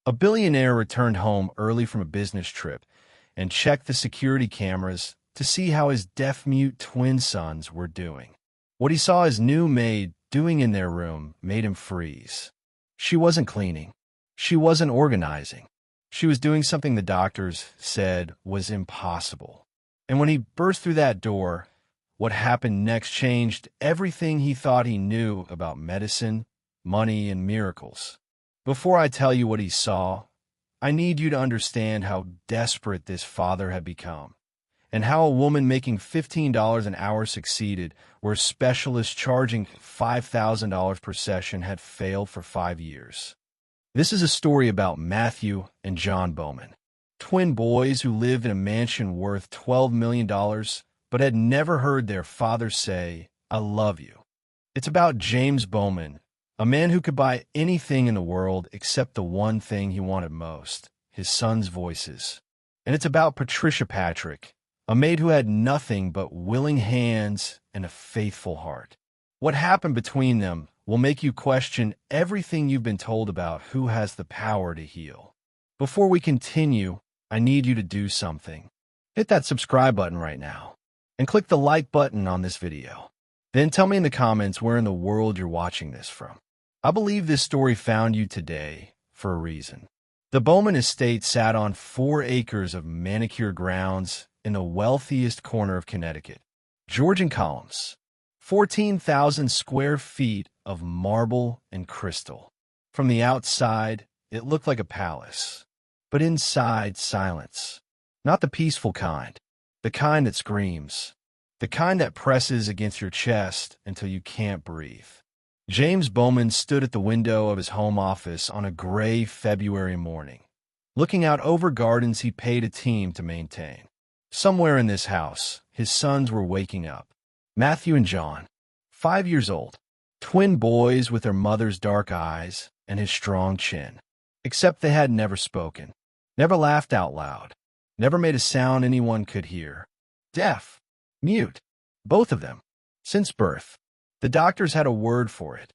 A billionaire returned home early from a business trip and checked the security cameras to see how his deaf-mute twin sons were doing. What he saw his new maid doing in their room made him freeze. She wasn't cleaning. She wasn't organizing. She was doing something the doctors said was impossible. And when he burst through that door, what happened next changed everything he thought he knew about medicine, money, and miracles. Before I tell you what he saw, I need you to understand how desperate this father had become, and how a woman making $15 an hour succeeded where specialists charging $5,000 per session had failed for 5 years. This is a story about Matthew and John Bowman, twin boys who lived in a mansion worth $12 million, but had never heard their father say, "I love you." It's about James Bowman, a man who could buy anything in the world except the one thing he wanted most, his sons' voices. And it's about Patricia Patrick, a maid who had nothing but willing hands and a faithful heart. What happened between them will make you question everything you've been told about who has the power to heal. Before we continue, I need you to do something. Hit that subscribe button right now, and click the like button on this video. Then tell me in the comments where in the world you're watching this from. I believe this story found you today for a reason. The Bowman estate sat on 4 acres of manicured grounds in the wealthiest corner of Connecticut, Georgian columns, 14,000 square feet of marble and crystal. From the outside, it looked like a palace, but inside, silence. Not the peaceful kind, the kind that screams, the kind that presses against your chest until you can't breathe. James Bowman stood at the window of his home office on a gray February morning, looking out over gardens he paid a team to maintain. Somewhere in this house, his sons were waking up. Matthew and John, 5 years old, twin boys with their mother's dark eyes and his strong chin. Except they had never spoken, never laughed out loud, never made a sound anyone could hear. Deaf, mute, both of them, since birth. The doctors had a word for it: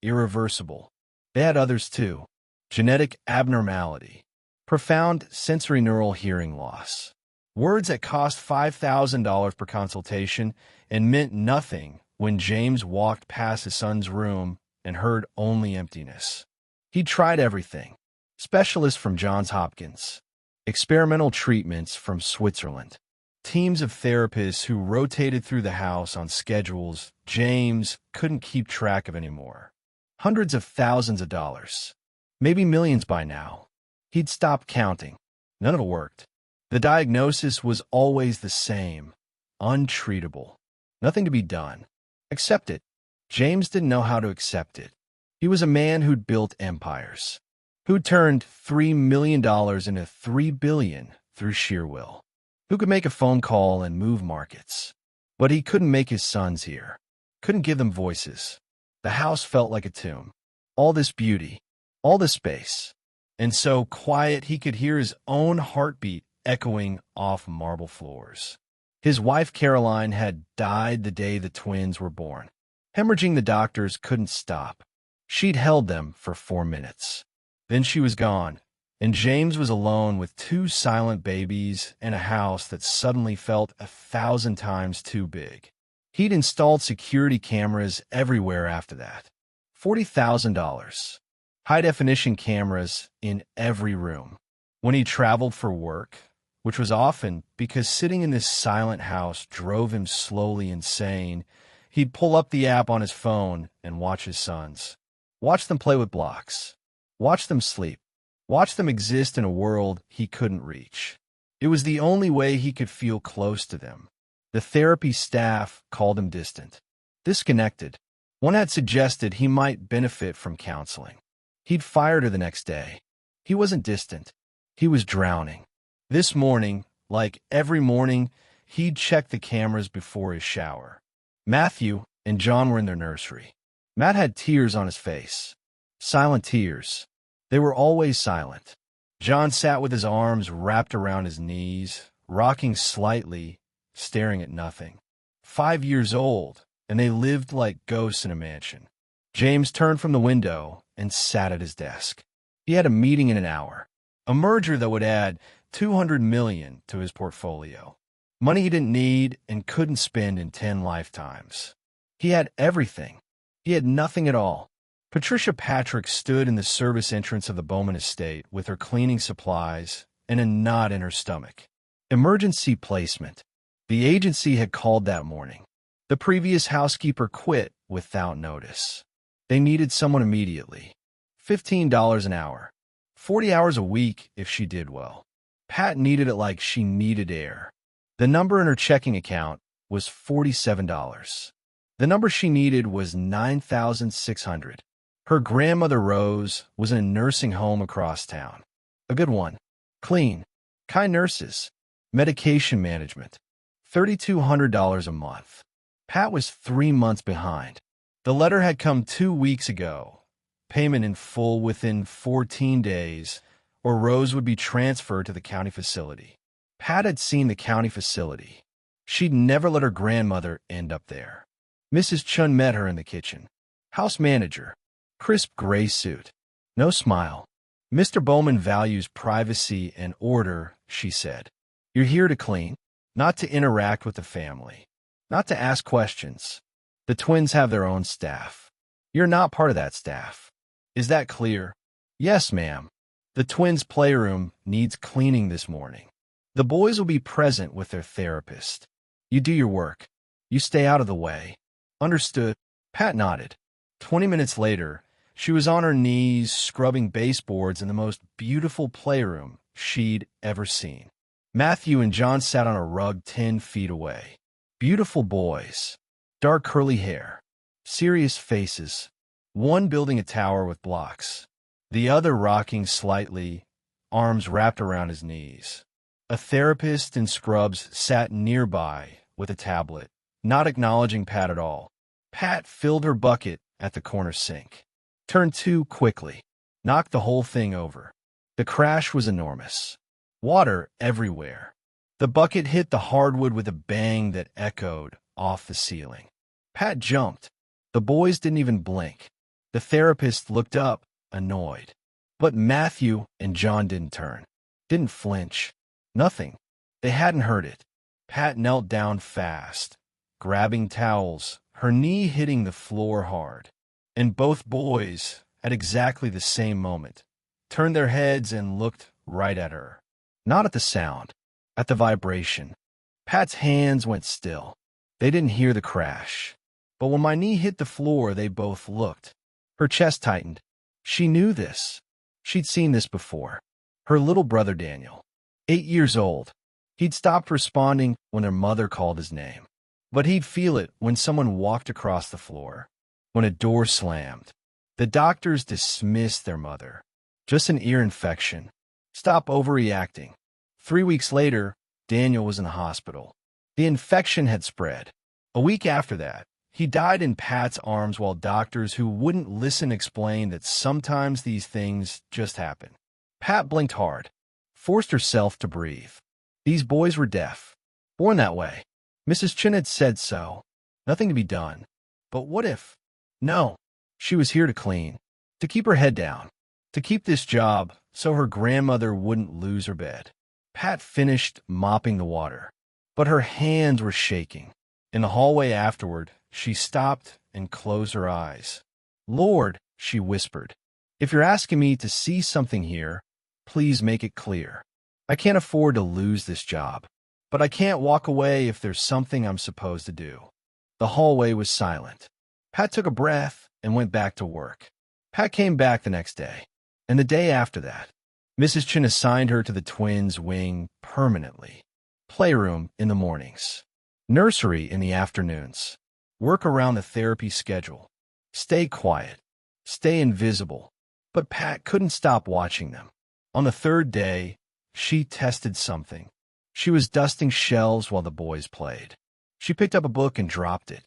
irreversible. They had others too: genetic abnormality, profound sensorineural hearing loss. Words that cost $5,000 per consultation and meant nothing when James walked past his son's room and heard only emptiness. He'd tried everything: specialists from Johns Hopkins, experimental treatments from Switzerland, teams of therapists who rotated through the house on schedules James couldn't keep track of anymore. Hundreds of thousands of dollars, maybe millions by now. He'd stopped counting. None of it worked. The diagnosis was always the same: untreatable. Nothing to be done. Accept it. James didn't know how to accept it. He was a man who'd built empires, who turned $3 million into $3 billion through sheer will, who could make a phone call and move markets. But he couldn't make his sons hear, couldn't give them voices. The house felt like a tomb. All this beauty, all this space, and so quiet he could hear his own heartbeat echoing off marble floors. His wife Caroline had died the day the twins were born. Hemorrhaging the doctors couldn't stop. She'd held them for 4 minutes. Then she was gone, and James was alone with 2 silent babies and a house that suddenly felt 1,000 times too big. He'd installed security cameras everywhere after that. $40,000. High-definition cameras in every room. When he traveled for work, which was often because sitting in this silent house drove him slowly insane, he'd pull up the app on his phone and watch his sons. Watch them play with blocks. Watch them sleep. Watch them exist in a world he couldn't reach. It was the only way he could feel close to them. The therapy staff called him distant, disconnected. One had suggested he might benefit from counseling. He'd fired her the next day. He wasn't distant. He was drowning. This morning, like every morning, he'd check the cameras before his shower. Matthew and John were in their nursery. Matt had tears on his face. Silent tears. They were always silent. John sat with his arms wrapped around his knees, rocking slightly, staring at nothing. 5 years old, and they lived like ghosts in a mansion. James turned from the window and sat at his desk. He had a meeting in an hour, a merger that would add $200 million to his portfolio. Money he didn't need and couldn't spend in 10 lifetimes. He had everything. He had nothing at all. Patricia Patrick stood in the service entrance of the Bowman estate with her cleaning supplies and a knot in her stomach. Emergency placement. The agency had called that morning. The previous housekeeper quit without notice. They needed someone immediately. $15 an hour. 40 hours a week if she did well. Pat needed it like she needed air. The number in her checking account was $47. The number she needed was $9,600. Her grandmother Rose was in a nursing home across town. A good one. Clean. Kind nurses. Medication management. $3,200 a month. Pat was 3 months behind. The letter had come 2 weeks ago. Payment in full within 14 days, or Rose would be transferred to the county facility. Pat had seen the county facility. She'd never let her grandmother end up there. Mrs. Chun met her in the kitchen. House manager. Crisp gray suit. No smile. Mr. Bowman values privacy and order, she said. You're here to clean, not to interact with the family, not to ask questions. The twins have their own staff. You're not part of that staff. Is that clear? Yes, ma'am. The twins' playroom needs cleaning this morning. The boys will be present with their therapist. You do your work. You stay out of the way. Understood. Pat nodded. 20 minutes later, she was on her knees scrubbing baseboards in the most beautiful playroom she'd ever seen. Matthew and John sat on a rug 10 feet away. Beautiful boys. Dark curly hair. Serious faces. One building a tower with blocks. The other rocking slightly, arms wrapped around his knees. A therapist in scrubs sat nearby with a tablet, not acknowledging Pat at all. Pat filled her bucket at the corner sink. Turned 2 quickly. Knocked the whole thing over. The crash was enormous. Water everywhere. The bucket hit the hardwood with a bang that echoed off the ceiling. Pat jumped. The boys didn't even blink. The therapist looked up, annoyed. But Matthew and John didn't turn. Didn't flinch. Nothing. They hadn't heard it. Pat knelt down fast, grabbing towels, her knee hitting the floor hard. And both boys, at exactly the same moment, turned their heads and looked right at her. Not at the sound, at the vibration. Pat's hands went still. They didn't hear the crash. But when my knee hit the floor, they both looked. Her chest tightened. She knew this. She'd seen this before. Her little brother Daniel, 8 years old. He'd stopped responding when their mother called his name. But he'd feel it when someone walked across the floor, when a door slammed. The doctors dismissed their mother. Just an ear infection. Stop overreacting. 3 weeks later, Daniel was in the hospital. The infection had spread. A week after that, he died in Pat's arms while doctors who wouldn't listen explained that sometimes these things just happen. Pat blinked hard, forced herself to breathe. These boys were deaf. Born that way. Mrs. Chin had said so. Nothing to be done. But what if? No. She was here to clean, to keep her head down, to keep this job so her grandmother wouldn't lose her bed. Pat finished mopping the water, but her hands were shaking. In the hallway afterward, she stopped and closed her eyes. Lord, she whispered, if you're asking me to see something here, please make it clear. I can't afford to lose this job, but I can't walk away if there's something I'm supposed to do. The hallway was silent. Pat took a breath and went back to work. Pat came back the next day, and the day after that. Mrs. Chin assigned her to the twins' wing permanently. Playroom in the mornings. Nursery in the afternoons. Work around the therapy schedule. Stay quiet. Stay invisible. But Pat couldn't stop watching them. On the 3rd day, she tested something. She was dusting shelves while the boys played. She picked up a book and dropped it.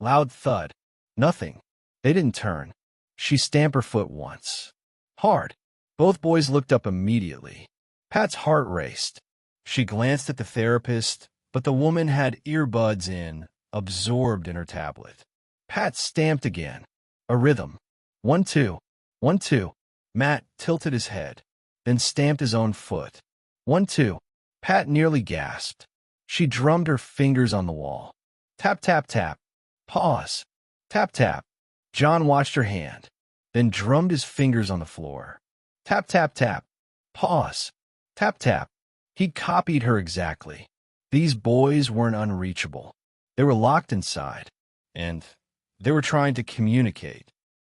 Loud thud. Nothing. They didn't turn. She stamped her foot once. Hard. Both boys looked up immediately. Pat's heart raced. She glanced at the therapist, but the woman had earbuds in, absorbed in her tablet. Pat stamped again. A rhythm. 1, 2. 1, 2. Matt tilted his head, then stamped his own foot. 1, 2. Pat nearly gasped. She drummed her fingers on the wall. Tap, tap, tap. Pause. Tap, tap. John watched her hand, then drummed his fingers on the floor. Tap, tap, tap. Pause. Tap, tap. He copied her exactly. These boys weren't unreachable. They were locked inside, and they were trying to communicate.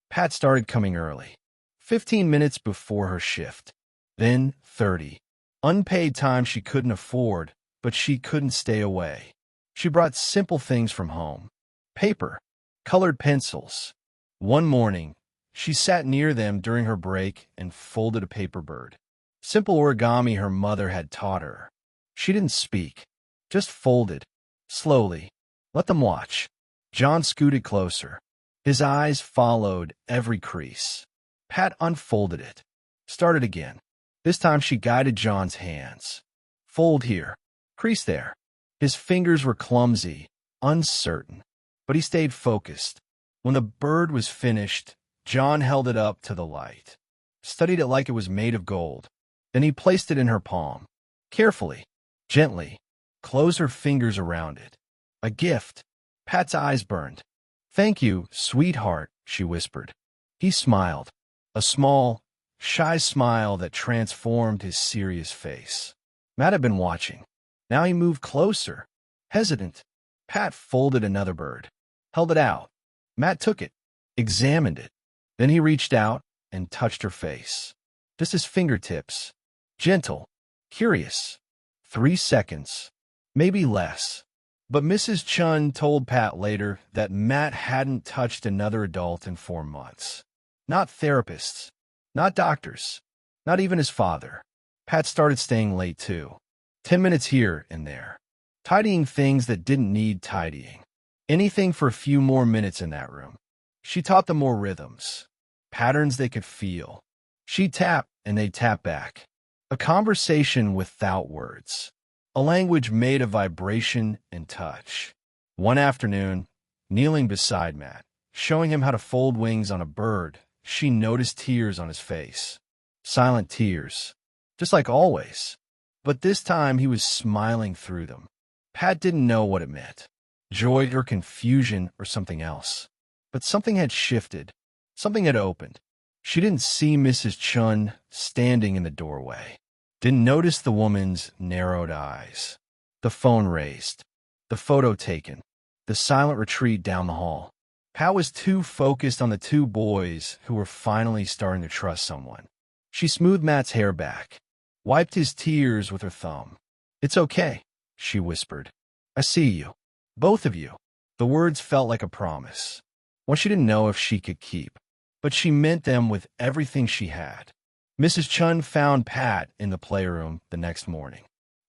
Pat started coming early, 15 minutes before her shift, then 30. Unpaid time she couldn't afford, but she couldn't stay away. She brought simple things from home. Paper, colored pencils. One morning, she sat near them during her break and folded a paper bird. Simple origami her mother had taught her. She didn't speak, just folded, slowly. Let them watch. John scooted closer. His eyes followed every crease. Pat unfolded it. Started again. This time she guided John's hands. Fold here. Crease there. His fingers were clumsy, uncertain, but he stayed focused. When the bird was finished, John held it up to the light, studied it like it was made of gold. Then he placed it in her palm. Carefully, gently, closed her fingers around it. A gift. Pat's eyes burned. Thank you, sweetheart, she whispered. He smiled, a small, shy smile that transformed his serious face. Matt had been watching. Now he moved closer, hesitant. Pat folded another bird, held it out. Matt took it, examined it. Then he reached out and touched her face. Just his fingertips. Gentle, curious. 3 seconds, maybe less. But Mrs. Chun told Pat later that Matt hadn't touched another adult in 4 months. Not therapists, not doctors, not even his father. Pat started staying late too. 10 minutes here and there. Tidying things that didn't need tidying. Anything for a few more minutes in that room. She taught them more rhythms, patterns they could feel. She'd tap and they'd tap back. A conversation without words. A language made of vibration and touch. One afternoon, kneeling beside Matt, showing him how to fold wings on a bird, she noticed tears on his face. Silent tears, just like always. But this time he was smiling through them. Pat didn't know what it meant. Joy or confusion or something else. But something had shifted. Something had opened. She didn't see Mrs. Chun standing in the doorway. Didn't notice the woman's narrowed eyes. The phone raised. The photo taken. The silent retreat down the hall. Pat was too focused on the 2 boys who were finally starting to trust someone. She smoothed Matt's hair back. Wiped his tears with her thumb. It's okay, she whispered. I see you. Both of you. The words felt like a promise. One she didn't know if she could keep. But she meant them with everything she had. Mrs. Chun found Pat in the playroom the next morning.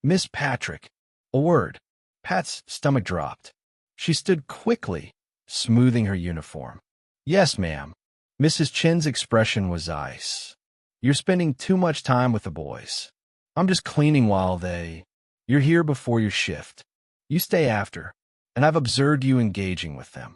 Miss Patrick. A word. Pat's stomach dropped. She stood quickly, smoothing her uniform. Yes, ma'am. Mrs. Chin's expression was ice. You're spending too much time with the boys. I'm just cleaning while You're here before your shift. You stay after, and I've observed you engaging with them.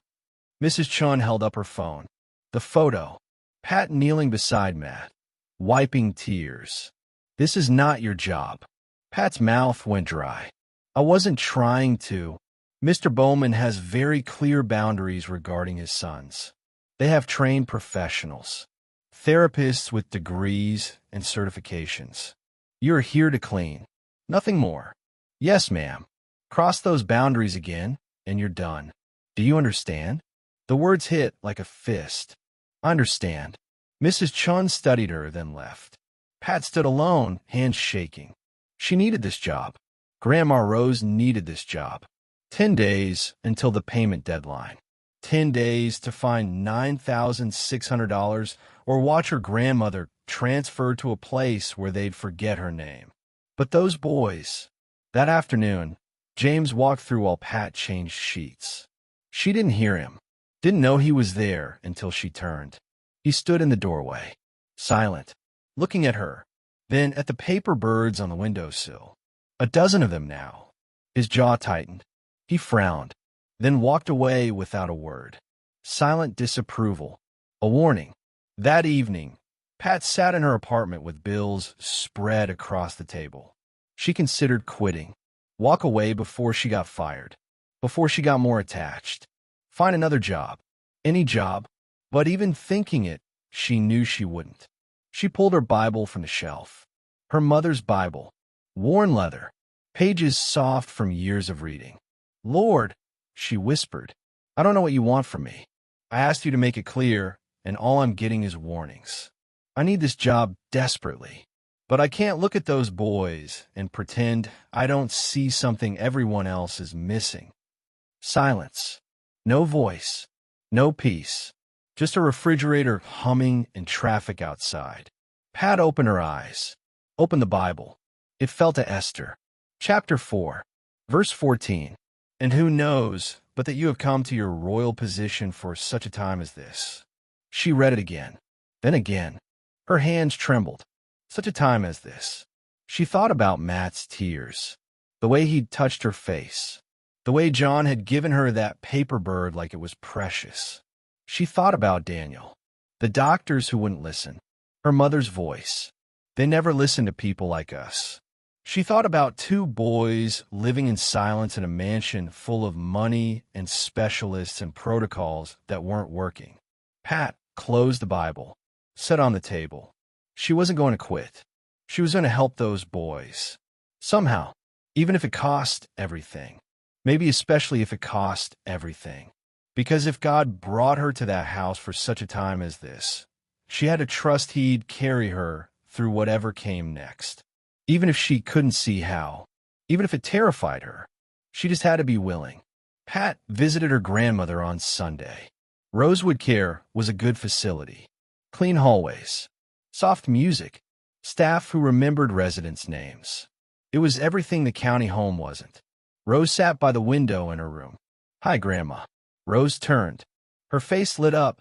Mrs. Chun held up her phone. The photo. Pat kneeling beside Matt, wiping tears. This is not your job. Pat's mouth went dry. I wasn't trying to. Mr. Bowman has very clear boundaries regarding his sons. They have trained professionals, therapists with degrees and certifications. You're here to clean, nothing more. Yes, ma'am. Cross those boundaries again, and you're done. Do you understand? The words hit like a fist. I understand. Mrs. Chun studied her, then left. Pat stood alone, hands shaking. She needed this job. Grandma Rose needed this job. 10 days until the payment deadline. 10 days to find $9,600 or watch her grandmother transfer to a place where they'd forget her name. But those boys. That afternoon, James walked through while Pat changed sheets. She didn't hear him. Didn't know he was there until she turned. He stood in the doorway, silent, looking at her, then at the paper birds on the windowsill. A dozen of them now. His jaw tightened. He frowned, then walked away without a word. Silent disapproval. A warning. That evening, Pat sat in her apartment with bills spread across the table. She considered quitting. Walk away before she got fired. Before she got more attached. Find another job. Any job. But even thinking it, she knew she wouldn't. She pulled her Bible from the shelf. Her mother's Bible. Worn leather. Pages soft from years of reading. "Lord," she whispered, "I don't know what you want from me. I asked you to make it clear, and all I'm getting is warnings. I need this job desperately, but I can't look at those boys and pretend I don't see something everyone else is missing." Silence. No voice. No peace. Just a refrigerator humming and traffic outside. Pat opened her eyes. Opened the Bible. It fell to Esther. Chapter 4, verse 14. "And who knows but that you have come to your royal position for such a time as this?" She read it again. Then again. Her hands trembled. Such a time as this. She thought about Matt's tears. The way he'd touched her face. The way John had given her that paper bird like it was precious. She thought about Daniel. The doctors who wouldn't listen. Her mother's voice. They never listen to people like us. She thought about two boys living in silence in a mansion full of money and specialists and protocols that weren't working. Pat closed the Bible, set on the table. She wasn't going to quit. She was going to help those boys. Somehow, even if it cost everything. Maybe especially if it cost everything. Because if God brought her to that house for such a time as this, she had to trust He'd carry her through whatever came next. Even if she couldn't see how, even if it terrified her, she just had to be willing. Pat visited her grandmother on Sunday. Rosewood Care was a good facility. Clean hallways, soft music, staff who remembered residents' names. It was everything the county home wasn't. Rose sat by the window in her room. "Hi, Grandma." Rose turned. Her face lit up,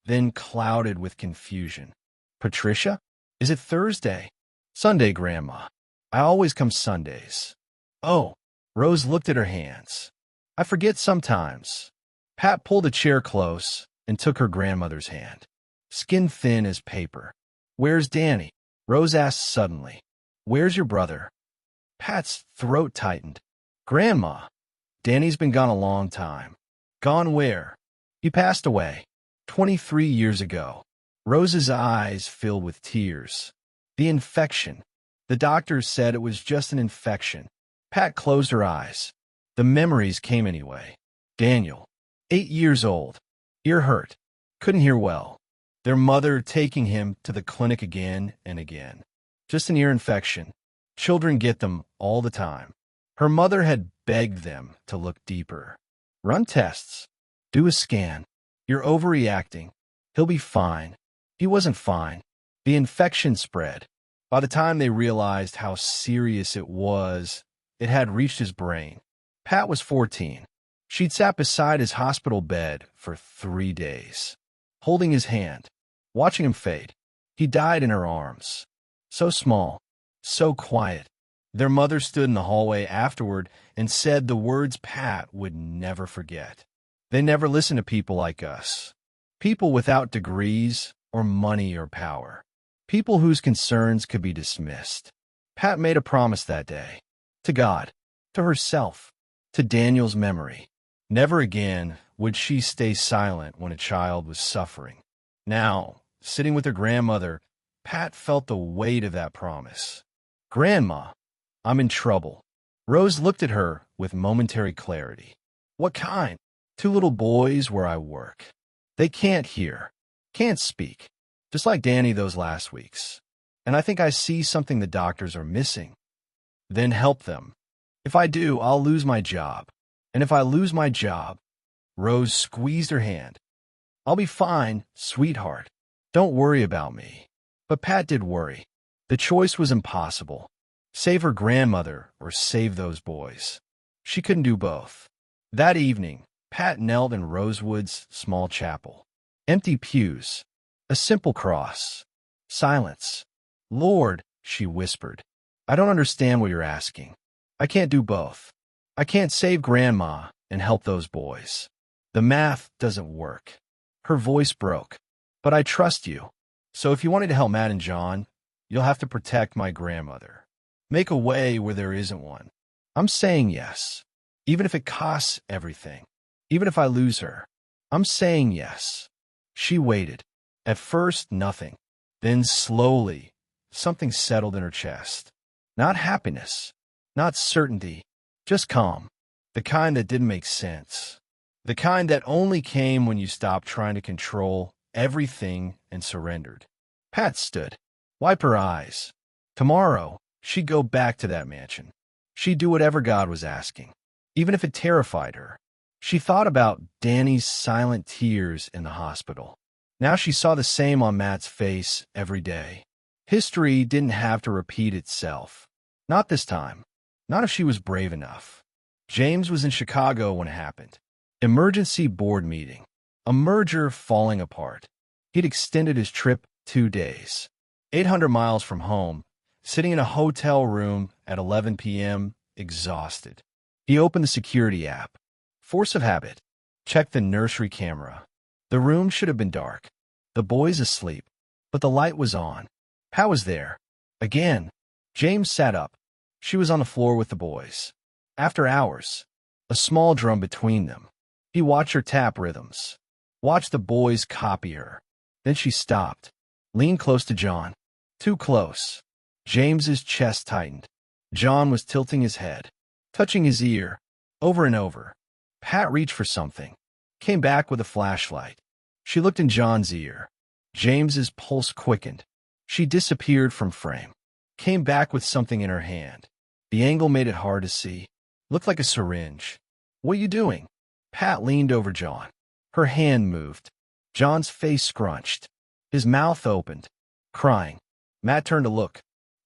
then clouded with confusion. "Patricia? Is it Thursday?" "Sunday, Grandma. I always come Sundays." "Oh." Rose looked at her hands. "I forget sometimes." Pat pulled a chair close and took her grandmother's hand. Skin thin as paper. "Where's Danny?" Rose asked suddenly. "Where's your brother?" Pat's throat tightened. "Grandma, Danny's been gone a long time." "Gone where?" "He passed away 23 years ago." Rose's eyes filled with tears. "The infection. The doctors said it was just an infection." Pat closed her eyes. The memories came anyway. Daniel, 8 years old, ear hurt, couldn't hear well. Their mother taking him to the clinic again and again. Just an ear infection. Children get them all the time. Her mother had begged them to look deeper. "Run tests. Do a scan. You're overreacting. He'll be fine." He wasn't fine. The infection spread. By the time they realized how serious it was, it had reached his brain. Pat was 14. She'd sat beside his hospital bed for 3 days, holding his hand, watching him fade. He died in her arms. So small, so quiet. Their mother stood in the hallway afterward and said the words Pat would never forget. "They never listen to people like us. People without degrees or money or power. People whose concerns could be dismissed." Pat made a promise that day. To God, to herself, to Daniel's memory. Never again would she stay silent when a child was suffering. Now, sitting with her grandmother, Pat felt the weight of that promise. "Grandma, I'm in trouble." Rose looked at her with momentary clarity. "What kind?" "2 little boys where I work. They can't hear, can't speak, just like Danny those last weeks. And I think I see something the doctors are missing. Then help them. If I do, I'll lose my job. And if I lose my job," Rose squeezed her hand, "I'll be fine, sweetheart. Don't worry about me." But Pat did worry. The choice was impossible. Save her grandmother or save those boys. She couldn't do both. That evening, Pat knelt in Rosewood's small chapel. Empty pews. A simple cross. Silence. "Lord," she whispered, "I don't understand what you're asking. I can't do both. I can't save Grandma and help those boys. The math doesn't work." Her voice broke. "But I trust you." So if you wanted to help Matt and John, you'll have to protect my grandmother. Make a way where there isn't one. I'm saying yes, even if it costs everything. Even if I lose her, I'm saying yes. She waited. At first, nothing. Then slowly, something settled in her chest. Not happiness, not certainty, just calm. The kind that didn't make sense. The kind that only came when you stopped trying to control everything and surrendered. Pat stood, wiped her eyes. Tomorrow, she'd go back to that mansion. She'd do whatever God was asking, even if it terrified her. She thought about Danny's silent tears in the hospital. Now she saw the same on Matt's face every day. History didn't have to repeat itself. Not this time. Not if she was brave enough. James was in Chicago when it happened. Emergency board meeting. A merger falling apart. He'd extended his trip 2 days. 800 miles from home, sitting in a hotel room at 11 p.m., exhausted. He opened the security app. Force of habit. Checked the nursery camera. The room should have been dark. The boys asleep. But the light was on. Pat was there. Again. James sat up. She was on the floor with the boys. After hours. A small drum between them. He watched her tap rhythms. Watched the boys copy her. Then she stopped. Leaned close to John. Too close. James's chest tightened. John was tilting his head. Touching his ear. Over and over. Pat reached for something. Came back with a flashlight. She looked in John's ear. James's pulse quickened. She disappeared from frame. Came back with something in her hand. The angle made it hard to see. Looked like a syringe. What are you doing? Pat leaned over John. Her hand moved. John's face scrunched. His mouth opened. Crying. Matt turned to look.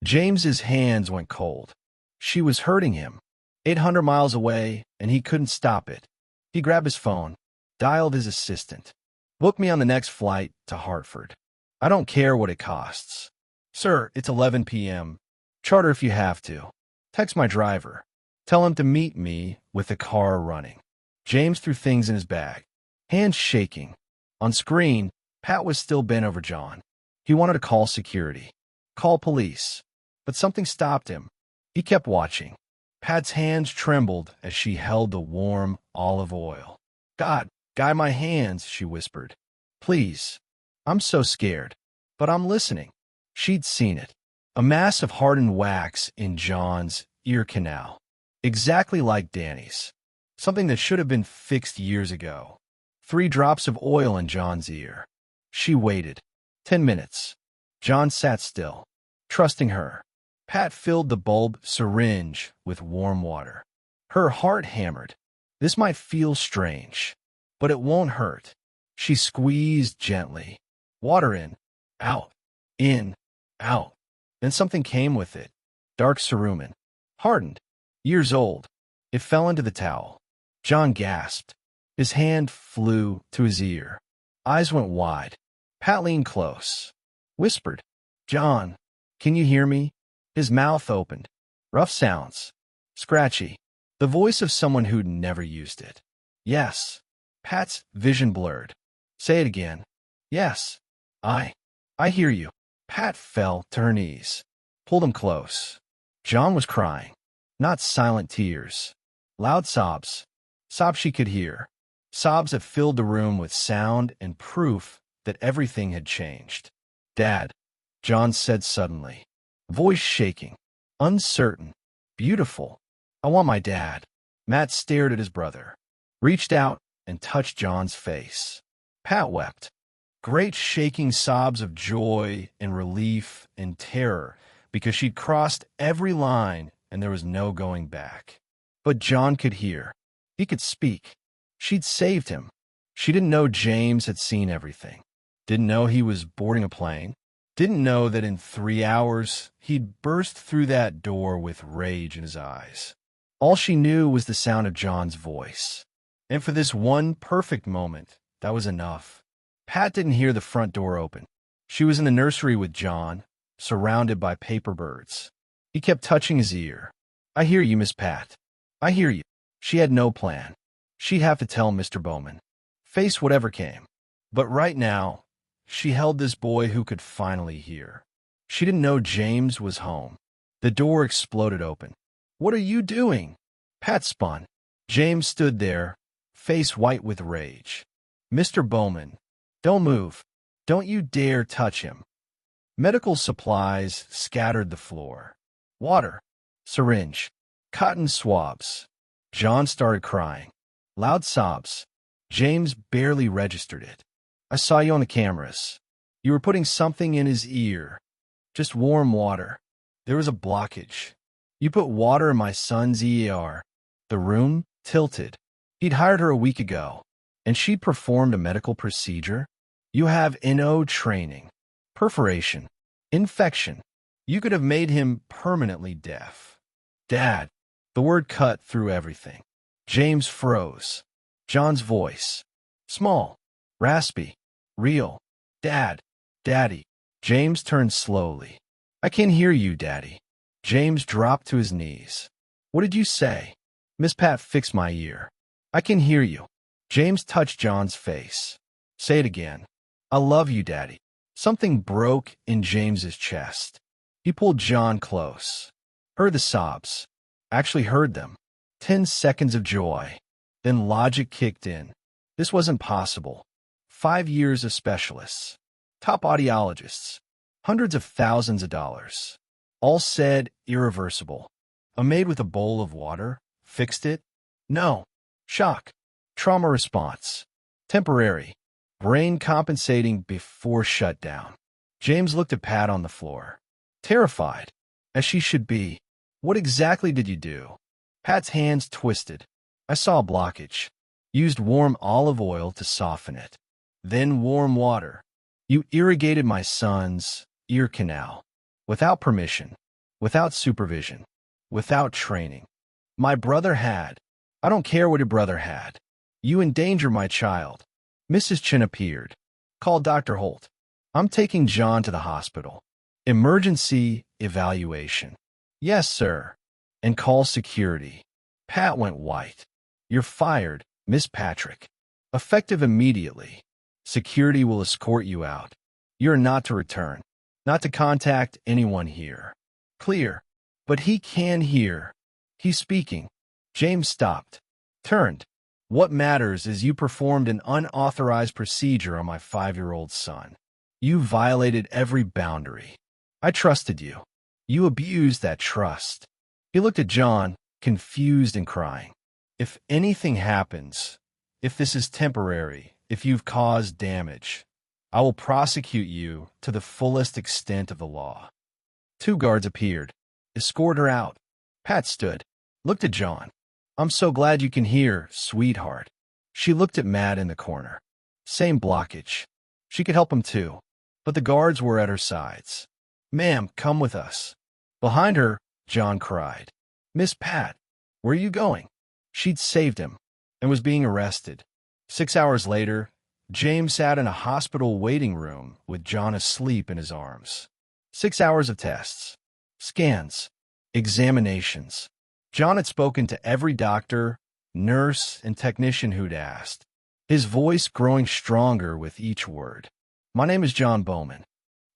James's hands went cold. She was hurting him. 800 miles away, and he couldn't stop it. He grabbed his phone. Dialed his assistant. Book me on the next flight to Hartford. I don't care what it costs. Sir, it's 11 p.m. Charter if you have to. Text my driver. Tell him to meet me with the car running. James threw things in his bag. Hands shaking. On screen, Pat was still bent over John. He wanted to call security. Call police. But something stopped him. He kept watching. Pat's hands trembled as she held the warm olive oil. God, guide my hands, she whispered. Please. I'm so scared. But I'm listening. She'd seen it. A mass of hardened wax in John's ear canal. Exactly like Danny's. Something that should have been fixed years ago. 3 drops of oil in John's ear. She waited. 10 minutes. John sat still, trusting her. Pat filled the bulb syringe with warm water. Her heart hammered. This might feel strange, but it won't hurt. She squeezed gently. Water in, out, in, out. Then something came with it. Dark cerumen. Hardened. Years old. It fell into the towel. John gasped. His hand flew to his ear. Eyes went wide. Pat leaned close. Whispered. John, can you hear me? His mouth opened. Rough sounds. Scratchy. The voice of someone who'd never used it. Yes. Pat's vision blurred. Say it again. Yes. I hear you. Pat fell to her knees. Pulled him close. John was crying. Not silent tears. Loud sobs. Sobs she could hear. Sobs that filled the room with sound and proof that everything had changed. Dad, John said suddenly. Voice shaking. Uncertain. Beautiful. I want my dad. Matt stared at his brother. Reached out and touched John's face. Pat wept. Great shaking sobs of joy and relief and terror because she'd crossed every line and there was no going back. But John could hear. He could speak. She'd saved him. She didn't know James had seen everything. Didn't know he was boarding a plane. Didn't know that in 3 hours he'd burst through that door with rage in his eyes. All she knew was the sound of John's voice. And for this one perfect moment, that was enough. Pat didn't hear the front door open. She was in the nursery with John, surrounded by paper birds. He kept touching his ear. I hear you, Miss Pat. I hear you. She had no plan. She'd have to tell Mr. Bowman. Face whatever came. But right now, She held this boy who could finally hear. She didn't know James was home. The door exploded open. "What are you doing?" Pat spun. James stood there, face white with rage. "Mr. Bowman, don't move. Don't you dare touch him." Medical supplies scattered the floor. Water, syringe, cotton swabs. John started crying. Loud sobs. James barely registered it. "I saw you on the cameras. You were putting something in his ear. Just warm water. There was a blockage. You put water in my son's ER." The room tilted. He'd hired her a week ago, and she'd performed a medical procedure. "You have NO training. Perforation. Infection. You could have made him permanently deaf." "Dad." The word cut through everything. James froze. John's voice. Small. Raspy. Real. "Dad. Daddy." James turned slowly. "I can't hear you, Daddy." James dropped to his knees. "What did you say?" "Miss Pat fixed my ear. I can hear you." James touched John's face. "Say it again." "I love you, Daddy." Something broke in James's chest. He pulled John close. Heard the sobs. Actually heard them. 10 seconds of joy. Then logic kicked in. This wasn't possible. 5 years of specialists. Top audiologists. Hundreds of thousands of dollars. All said irreversible. A maid with a bowl of water fixed it? No. Shock. Trauma response. Temporary. Brain compensating before shutdown. James looked at Pat on the floor. Terrified. As she should be. "What exactly did you do?" Pat's hands twisted. "I saw a blockage. Used warm olive oil to soften it. Then warm water. You irrigated my son's ear canal. Without permission. Without supervision. Without training. My brother had. I don't care what your brother had. You endanger my child." Mrs. Chin appeared. "Call Dr. Holt. I'm taking John to the hospital. Emergency evaluation." "Yes, sir." "And call security." Pat went white. "You're fired, Miss Patrick. Effective immediately. Security will escort you out. You're not to return. Not to contact anyone here." Clear. But he can hear. He's speaking. James stopped. Turned. "What matters is you performed an unauthorized procedure on my 5-year-old son. You violated every boundary. I trusted you. You abused that trust." He looked at John, confused and crying. "If anything happens, if this is temporary, if you've caused damage, I will prosecute you to the fullest extent of the law." 2 guards appeared. Escort her out. Pat stood. Looked at John. "I'm so glad you can hear, sweetheart." She looked at Matt in the corner. Same blockage. She could help him too. But the guards were at her sides. "Ma'am, come with us." Behind her, John cried. "Miss Pat, where are you going?" She'd saved him and was being arrested. 6 hours later, James sat in a hospital waiting room with John asleep in his arms. 6 hours of tests, scans, examinations. John had spoken to every doctor, nurse, and technician who'd asked, his voice growing stronger with each word. "My name is John Bowman.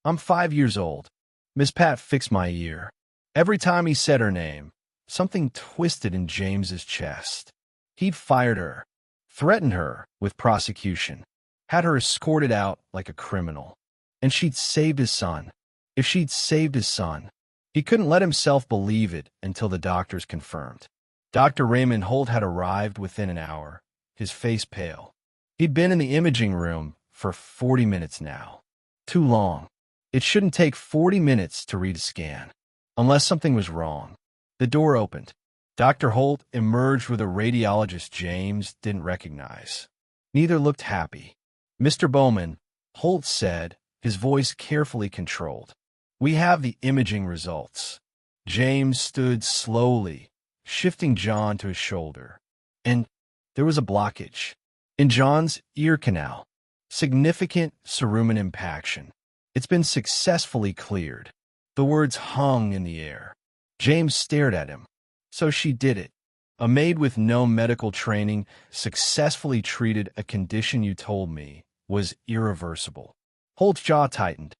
I'm 5 years old. Miss Pat fixed my ear." Every time he said her name, something twisted in James's chest. He'd fired her, threatened her with prosecution, had her escorted out like a criminal. And she'd saved his son. If she'd saved his son, he couldn't let himself believe it until the doctors confirmed. Dr. Raymond Holt had arrived within an hour, his face pale. He'd been in the imaging room for 40 minutes now. Too long. It shouldn't take 40 minutes to read a scan, unless something was wrong. The door opened. Dr. Holt emerged with a radiologist James didn't recognize. Neither looked happy. "Mr. Bowman," Holt said, his voice carefully controlled. "We have the imaging results." James stood slowly, shifting John to his shoulder. And there was a blockage. In John's ear canal. Significant cerumen impaction. "It's been successfully cleared." The words hung in the air. James stared at him. "So she did it. A maid with no medical training successfully treated a condition you told me was irreversible." Holt's jaw tightened.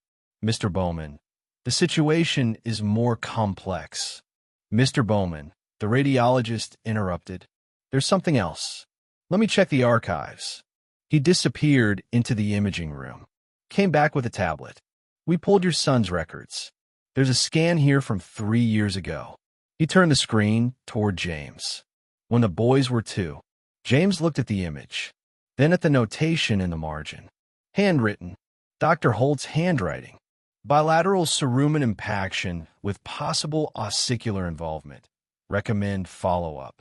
Mr. Bowman, the situation is more complex. Mr. Bowman, the radiologist interrupted. There's something else. Let me check the archives. He disappeared into the imaging room. Came back with a tablet. We pulled your son's records. There's a scan here from 3 years ago. He turned the screen toward James. When the boys were 2. James looked at the image, then at the notation in the margin. Handwritten. Dr. Holt's handwriting. Bilateral cerumen impaction with possible ossicular involvement. Recommend follow-up.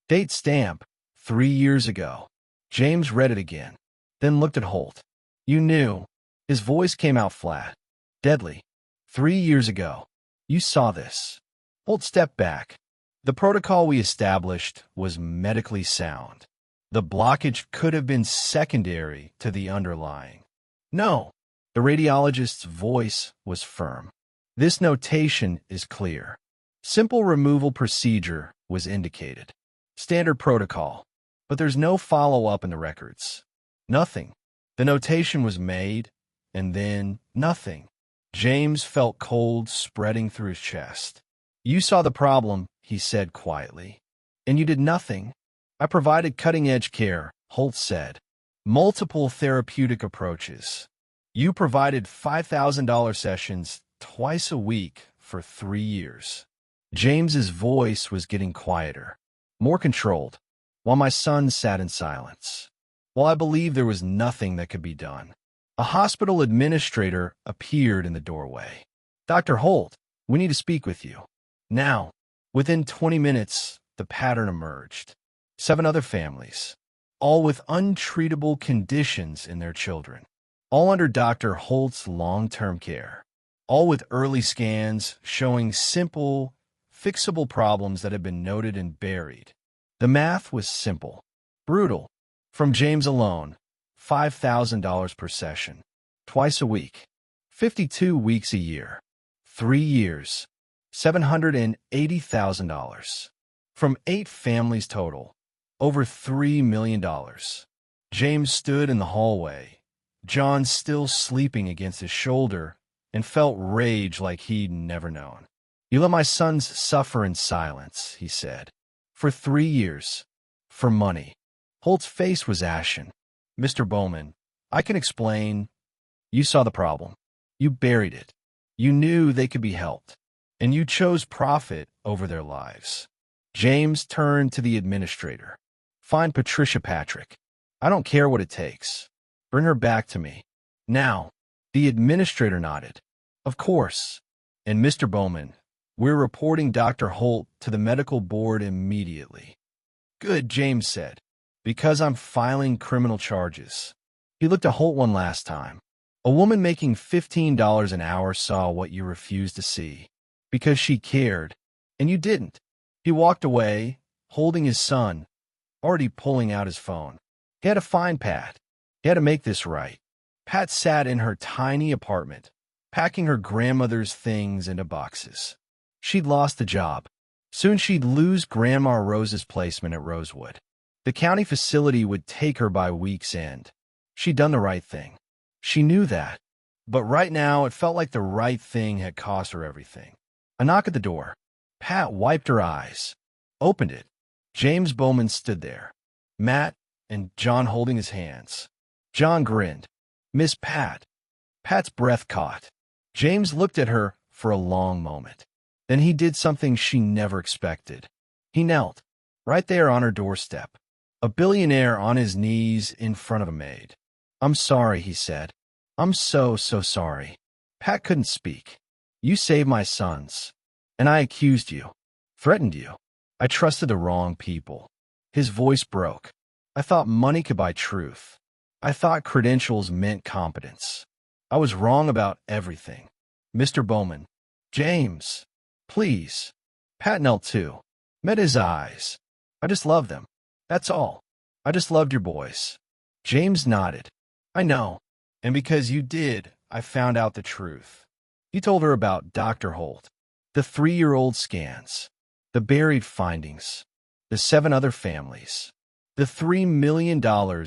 Date stamp, 3 years ago. James read it again, then looked at Holt. You knew. His voice came out flat. Deadly. 3 years ago. You saw this. Holt stepped back. The protocol we established was medically sound. The blockage could have been secondary to the underlying. No. The radiologist's voice was firm. This notation is clear. Simple removal procedure was indicated. Standard protocol. But there's no follow-up in the records. Nothing. The notation was made, and then nothing. James felt cold spreading through his chest. You saw the problem, he said quietly. And you did nothing. I provided cutting-edge care, Holt said. Multiple therapeutic approaches. You provided $5,000 sessions twice a week for 3 years. James's voice was getting quieter, more controlled, while my son sat in silence. While I believed there was nothing that could be done, a hospital administrator appeared in the doorway. Dr. Holt, we need to speak with you. Now. Within 20 minutes, the pattern emerged. 7 other families, all with untreatable conditions in their children. All under Dr. Holt's long-term care. All with early scans showing simple, fixable problems that had been noted and buried. The math was simple. Brutal. From James alone, $5,000 per session. Twice a week. 52 weeks a year. 3 years. $780,000. From 8 families total. Over $3 million. James stood in the hallway, John still sleeping against his shoulder, and felt rage like he'd never known. You let my sons suffer in silence, he said. For 3 years. For money. Holt's face was ashen. Mr. Bowman, I can explain. You saw the problem. You buried it. You knew they could be helped. And you chose profit over their lives. James turned to the administrator. Find Patricia Patrick. I don't care what it takes. Bring her back to me. Now. The administrator nodded. Of course. And Mr. Bowman, we're reporting Dr. Holt to the medical board immediately. Good, James said. Because I'm filing criminal charges. He looked at Holt one last time. A woman making $15 an hour saw what you refused to see. Because she cared. And you didn't. He walked away, holding his son, already pulling out his phone. He had to find Pat. He had to make this right. Pat sat in her tiny apartment, packing her grandmother's things into boxes. She'd lost the job. Soon she'd lose Grandma Rose's placement at Rosewood. The county facility would take her by week's end. She'd done the right thing. She knew that. But right now, it felt like the right thing had cost her everything. A knock at the door. Pat wiped her eyes. Opened it. James Bowman stood there. Matt and John holding his hands. John grinned. Miss Pat. Pat's breath caught. James looked at her for a long moment. Then he did something she never expected. He knelt, right there on her doorstep. A billionaire on his knees in front of a maid. I'm sorry, he said. I'm so sorry. Pat couldn't speak. You saved my sons. And I accused you. Threatened you. I trusted the wrong people. His voice broke. I thought money could buy truth. I thought credentials meant competence. I was wrong about everything. Mr. Bowman. James. Please. Pat knelt too. Met his eyes. I just loved them. That's all. I just loved your boys. James nodded. I know. And because you did, I found out the truth. He told her about Dr. Holt, the 3-year-old scans, the buried findings, the 7 other families, the $3 million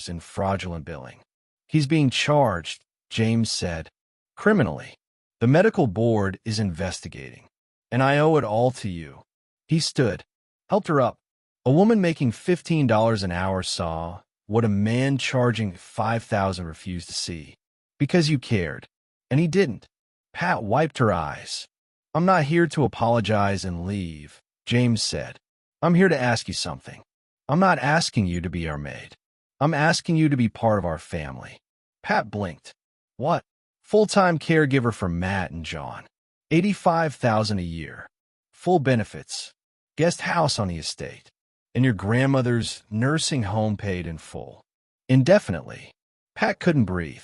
in fraudulent billing. He's being charged, James said. criminally. The medical board is investigating, and I owe it all to you. He stood, helped her up. A woman making $15 an hour saw what a man charging $5,000 refused to see. Because you cared, and he didn't. Pat wiped her eyes. I'm not here to apologize and leave, James said. I'm here to ask you something. I'm not asking you to be our maid. I'm asking you to be part of our family. Pat blinked. What? Full-time caregiver for Matt and John. $85,000 a year. Full benefits. Guest house on the estate. And your grandmother's nursing home paid in full. Indefinitely. Pat couldn't breathe.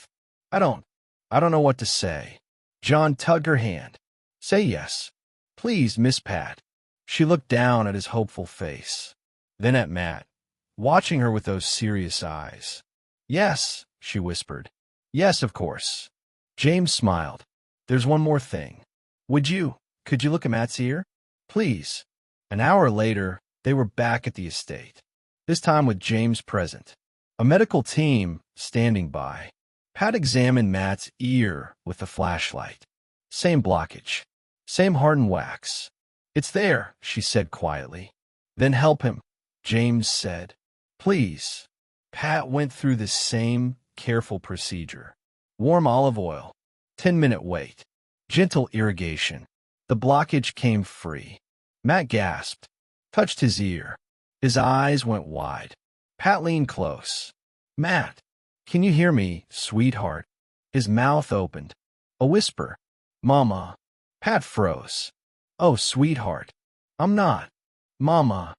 I don't know what to say. John tugged her hand. Say yes. Please, Miss Pat. She looked down at his hopeful face. Then at Matt, watching her with those serious eyes. Yes, she whispered. Yes, of course. James smiled. There's one more thing. Could you look at Matt's ear? Please. An hour later, they were back at the estate. This time with James present. A medical team standing by. Pat examined Matt's ear with the flashlight. Same blockage. Same hardened wax. It's there, she said quietly. Then help him, James said. Please. Pat went through the same careful procedure. Warm olive oil. 10-minute wait. Gentle irrigation. The blockage came free. Matt gasped. Touched his ear. His eyes went wide. Pat leaned close. Matt, can you hear me, sweetheart? His mouth opened. A whisper. Mama. Pat froze. Oh, sweetheart. I'm not. Mama.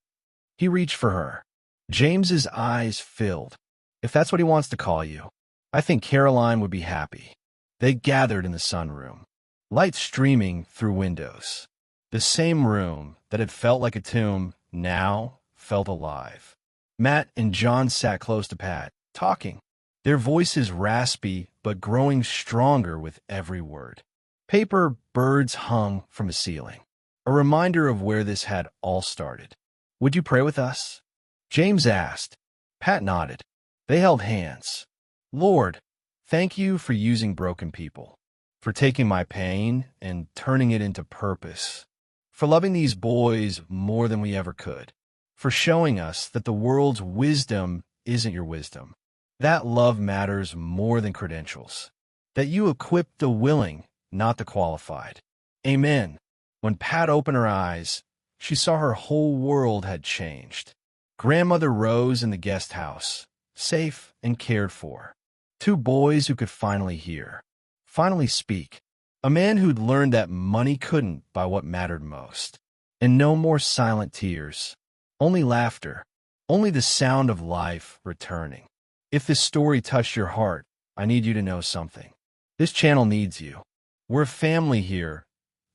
He reached for her. James's eyes filled. If that's what he wants to call you, I think Caroline would be happy. They gathered in the sunroom. Light streaming through windows. The same room that had felt like a tomb now felt alive. Matt and John sat close to Pat, talking, their voices raspy but growing stronger with every word. Paper birds hung from the ceiling, a reminder of where this had all started. Would you pray with us? James asked. Pat nodded. They held hands. Lord, thank you for using broken people, for taking my pain and turning it into purpose, for loving these boys more than we ever could, for showing us that the world's wisdom isn't your wisdom, that love matters more than credentials, that you equip the willing, not the qualified. Amen. When Pat opened her eyes, she saw her whole world had changed. Grandmother Rose in the guest house, safe and cared for. Two boys who could finally hear, finally speak. A man who'd learned that money couldn't buy what mattered most. And no more silent tears. Only laughter. Only the sound of life returning. If this story touched your heart, I need you to know something. This channel needs you. We're a family here.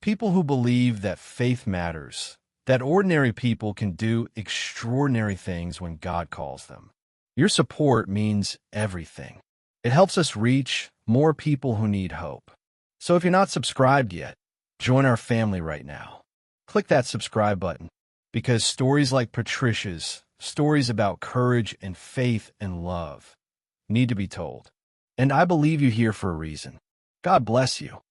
People who believe that faith matters, that ordinary people can do extraordinary things when God calls them. Your support means everything. It helps us reach more people who need hope. So if you're not subscribed yet, join our family right now. Click that subscribe button, because stories like Patricia's, stories about courage and faith and love, need to be told. And I believe you're here for a reason. God bless you.